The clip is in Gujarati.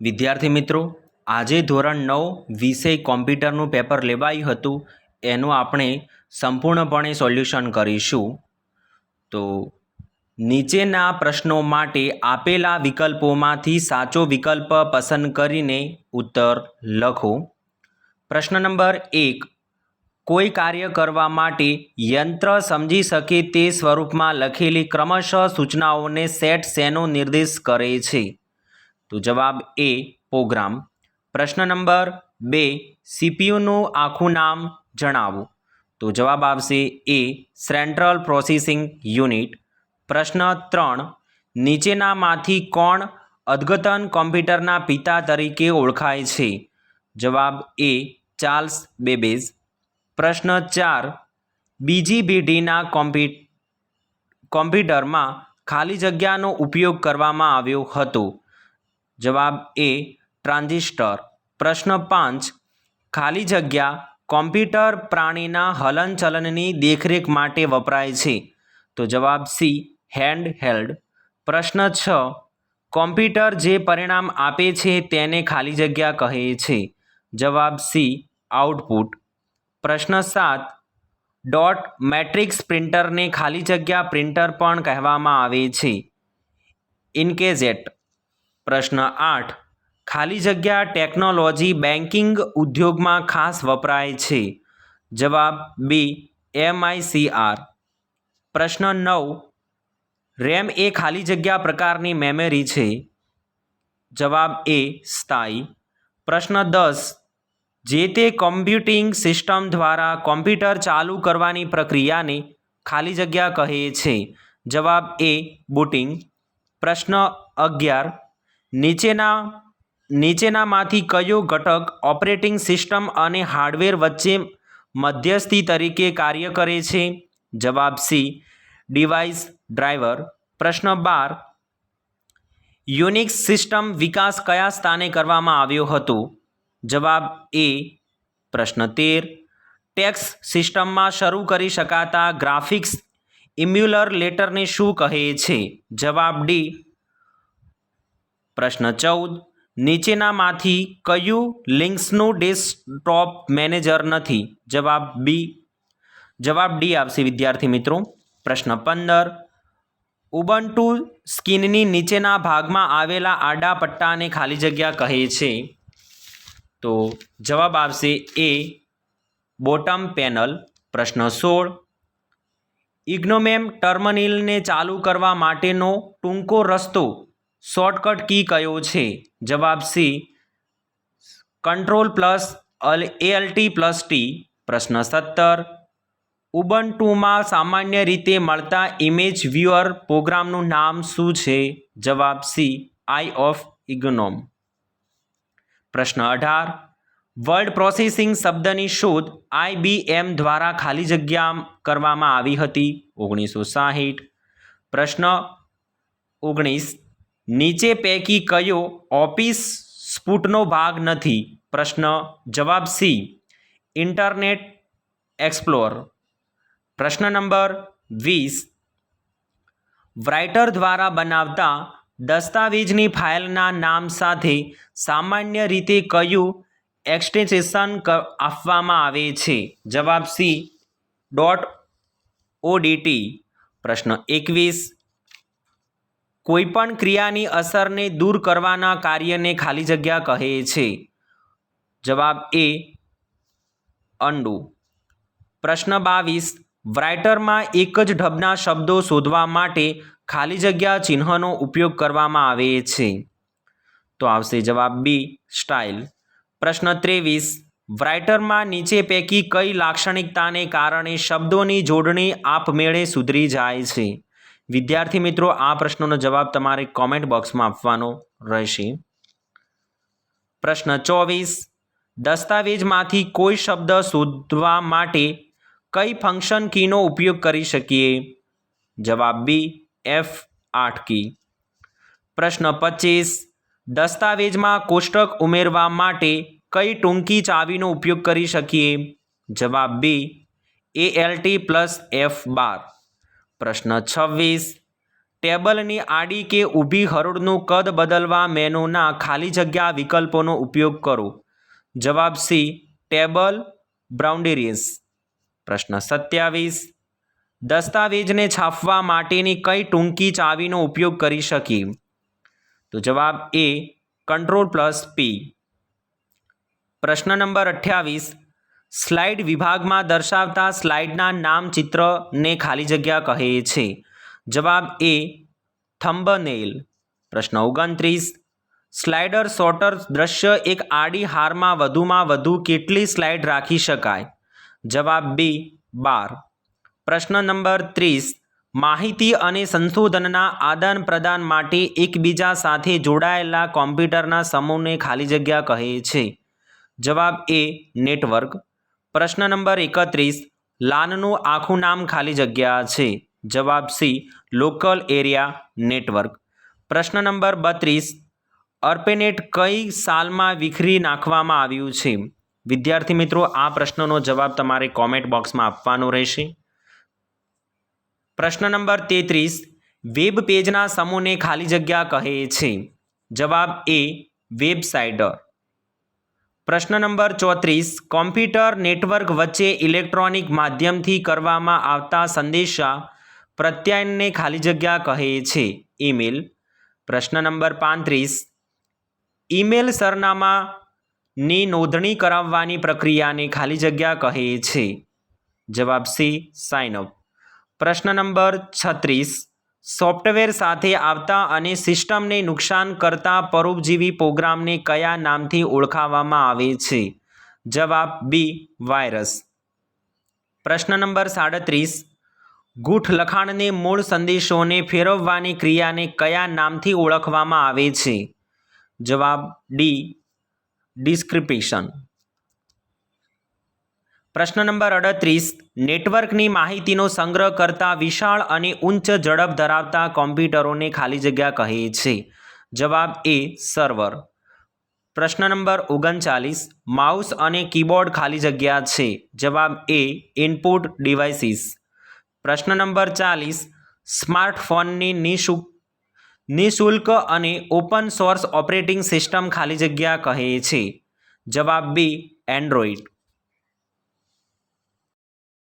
વિદ્યાર્થી મિત્રો, આજે ધોરણ 9 વિષય કોમ્પ્યુટરનું પેપર લેવાયું હતું. એનું આપણે સંપૂર્ણપણે સોલ્યુશન કરીશું. તો નીચેના પ્રશ્નો માટે આપેલા વિકલ્પોમાંથી સાચો વિકલ્પ પસંદ કરીને ઉત્તર લખો. પ્રશ્ન નંબર 1. કોઈ કાર્ય કરવા માટે યંત્ર સમજી શકે તે સ્વરૂપમાં લખેલી ક્રમશઃ સૂચનાઓને સેટ શેનો નિર્દેશ કરે છે? તો જવાબ એ પ્રોગ્રામ. પ્રશ્ન નંબર 2. સીપીયુનું આખું નામ જણાવો. તો જવાબ આવશે એ સેન્ટ્રલ પ્રોસેસિંગ યુનિટ. પ્રશ્ન 3. નીચેનામાંથી કોણ અદ્યતન કોમ્પ્યુટરના પિતા તરીકે ઓળખાય છે? જવાબ એ ચાર્લ્સ બેબેજ. પ્રશ્ન 4. બીજી પેઢીના કોમ્પ્યુટરમાં ખાલી જગ્યાનો ઉપયોગ કરવામાં આવ્યો હતો. જવાબ એ ટ્રાન્ઝિસ્ટર. પ્રશ્ન 5. ખાલી જગ્યા કોમ્પ્યુટર પ્રાણીના હલનચલનની દેખરેખ માટે વપરાય છે. તો જવાબ સી હેન્ડહેલ્ડ. પ્રશ્ન 6. કોમ્પ્યુટર જે પરિણામ આપે છે તેને ખાલી જગ્યા કહે છે. જવાબ સી આઉટપુટ. પ્રશ્ન 7. ડોટ મેટ્રિક્સ પ્રિન્ટરને ખાલી જગ્યા પ્રિન્ટર પણ કહેવામાં આવે છે. ઇન્કેજેટ. પ્રશ્ન 8. ખાલી જગ્યા ટેકનોલોજી બેન્કિંગ ઉદ્યોગમાં ખાસ વપરાય છે. જવાબ બી MICR. પ્રશ્ન 9. રેમ એ ખાલી જગ્યા પ્રકારની મેમરી છે. જવાબ એ સ્થાયી. પ્રશ્ન 10. જે તે કોમ્પ્યુટિંગ સિસ્ટમ દ્વારા કોમ્પ્યુટર ચાલુ કરવાની પ્રક્રિયાને ખાલી જગ્યા કહે છે. જવાબ એ બુટિંગ. પ્રશ્ન 11. નીચેનામાંથી કયો ઘટક ઓપરેટિંગ સિસ્ટમ અને હાર્ડવેર વચ્ચે મધ્યસ્થી તરીકે કાર્ય કરે છે? જવાબ સી ડિવાઇસ ડ્રાઈવર. પ્રશ્ન 12. યુનિક્સ સિસ્ટમ વિકાસ કયા સ્થાને કરવામાં આવ્યો હતો? જવાબ એ. પ્રશ્ન 13. ટેક્સ સિસ્ટમમાં શરૂ કરી શકાતા ગ્રાફિક્સ ઇમ્યુલેટરને શું કહે છે? જવાબ ડી. પ્રશ્ન 14. નીચેનામાંથી કયું લિનક્સનું ડેસ્કટોપ મેનેજર નથી? જવાબ બી. જવાબ ડી આવશે વિદ્યાર્થી મિત્રો. પ્રશ્ન 15. ઉબુન્ટુ સ્ક્રીનની નીચેના ભાગમાં આવેલા આડા પટ્ટાને ખાલી જગ્યા કહે છે. તો જવાબ આવશે એ બોટમ પેનલ. પ્રશ્ન 16. ઇગ્નોમેમ ટર્મિનલને ચાલુ કરવા માટેનો ટૂંકો રસ્તો શોર્ટકટ કી કયો છે? જવાબ સી Ctrl+Alt+T. પ્રશ્ન 17. ઉબુન્ટુમાં સામાન્ય રીતે મળતા ઇમેજ વ્યુઅર પ્રોગ્રામનું નામ શું છે? જવાબ સી આઈ ઓફ ઇગ્નોમ. પ્રશ્ન 18. વર્ડ પ્રોસેસિંગ શબ્દની શોધ IBM દ્વારા ખાલી જગ્યા કરવામાં આવી હતી. 1960. પ્રશ્ન 19. નીચે પૈકી કયો ઓફિસ સ્પૂટનો ભાગ નથી? પ્રશ્ન જવાબ સી ઇન્ટરનેટ એક્સપ્લોરર. પ્રશ્ન નંબર 20. રાઇટર દ્વારા બનાવતા દસ્તાવેજની ફાઇલના નામ સાથે સામાન્ય રીતે કયું એક્સટેન્શન આપવામાં આવે છે? જવાબ સી .odt. પ્રશ્ન 21. કોઈપણ ક્રિયાની અસરને દૂર કરવાના કાર્યને ખાલી જગ્યા કહે છે. જવાબ એ અન્ડુ. પ્રશ્ન 22. રાઇટરમાં એક જ ઢબના શબ્દો શોધવા માટે ખાલી જગ્યા ચિહ્નનો ઉપયોગ કરવામાં આવે છે. તો આવશે જવાબ બી સ્ટાઇલ. પ્રશ્ન 23. રાઇટરમાં નીચે પૈકી કઈ લાક્ષણિકતાને કારણે શબ્દોની જોડણી આપમેળે સુધરી જાય છે? વિદ્યાર્થી મિત્રો, આ પ્રશ્નનો જવાબ તમારે કોમેન્ટ બોક્સમાં આપવાનો રહેશે. પ્રશ્ન 24. દસ્તાવેજમાંથી કોઈ શબ્દ શોધવા માટે કઈ ફંક્શન કીનો ઉપયોગ કરી શકીએ? જવાબ બી F8 કી. પ્રશ્ન 25. દસ્તાવેજમાં કોષ્ટક ઉમેરવા માટે કઈ ટૂંકી ચાવીનો ઉપયોગ કરી શકીએ? જવાબ બી ALT+F12. પ્રશ્ન 26. ટેબલની આડી કે ઊભી હરોળનું કદ બદલવા મેનુના ખાલી જગ્યા વિકલ્પોનો ઉપયોગ કરો. જવાબ સી, ટેબલ બાઉન્ડરીઝ. પ્રશ્ન 27. દસ્તાવેજને છાપવા માટેની કઈ ટૂંકી ચાવીનો ઉપયોગ કરી શકીએ? તો જવાબ એ, Ctrl+P. પ્રશ્ન નંબર 28. સ્લાઇડ વિભાગમાં દર્શાવતા સ્લાઇડના નામ ચિત્રને ખાલી જગ્યા કહે છે. જવાબ એ, થંબનેલ. પ્રશ્ન 29. સ્લાઇડર સોર્ટર દ્રશ્ય એક આડી હારમાં વધુ કેટલી સ્લાઇડ રાખી શકાય? જવાબ બી, 12. પ્રશ્ન નંબર 30. માહિતી અને સંશોધનના આદાન પ્રદાન માટે એકબીજા સાથે જોડાયેલા કોમ્પ્યુટરના સમૂહને ખાલી જગ્યા કહે છે. જવાબ એ, નેટવર્ક. પ્રશ્ન નંબર 31. લાનનું આખું નામ ખાલી જગ્યા છે. જવાબ સી, લોકલ એરિયા નેટવર્ક. પ્રશ્ન નંબર 32. અર્પેનેટ કઈ સાલમાં વિખરી નાખવામાં આવ્યું છે? વિદ્યાર્થી મિત્રો, આ પ્રશ્નનો જવાબ તમારે કોમેન્ટ બોક્સમાં આપવાનો રહેશે. પ્રશ્ન નંબર 33. વેબ પેજના સમૂહને ખાલી જગ્યા કહે છે. જવાબ એ, વેબસાઇટર. પ્રશ્ન નંબર 34. કોમ્પ્યુટર નેટવર્ક વચ્ચે ઇલેક્ટ્રોનિક માધ્યમથી કરવામાં આવતા સંદેશા પ્રત્યાયનને ખાલી જગ્યા કહે છે. ઈમેલ. પ્રશ્ન નંબર 35. ઈમેલ સરનામાની નોંધણી કરાવવાની પ્રક્રિયાને ખાલી જગ્યા કહે છે. જવાબ સી, સાઇન અપ. પ્રશ્ન નંબર 36. સોફ્ટવેર સાથે આવતા અને સિસ્ટમને નુકસાન કરતા પરોપજીવી પ્રોગ્રામને કયા નામથી ઓળખાવવામાં આવે છે? જવાબ બી, વાયરસ. પ્રશ્ન નંબર 37. ગૂઢ લખાણને મૂળ સંદેશોને ફેરવવાની ક્રિયાને કયા નામથી ઓળખવામાં આવે છે? જવાબ ડી, ડિસ્ક્રિપ્શન. પ્રશ્ન નંબર 38. નેટવર્કની માહિતીનો સંગ્રહ કરતા વિશાળ અને ઉચ્ચ ઝડપ ધરાવતા કોમ્પ્યુટરોને ખાલી જગ્યા કહે છે. જવાબ એ, સર્વર. પ્રશ્ન નંબર 39. માઉસ અને કીબોર્ડ ખાલી જગ્યા છે. જવાબ એ, ઇનપુટ ડિવાઇસીસ. પ્રશ્ન નંબર 40. સ્માર્ટફોનની નિઃશુલ્ક અને ઓપન સોર્સ ઓપરેટિંગ સિસ્ટમ ખાલી જગ્યા કહે છે. જવાબ બી, એન્ડ્રોઇડ.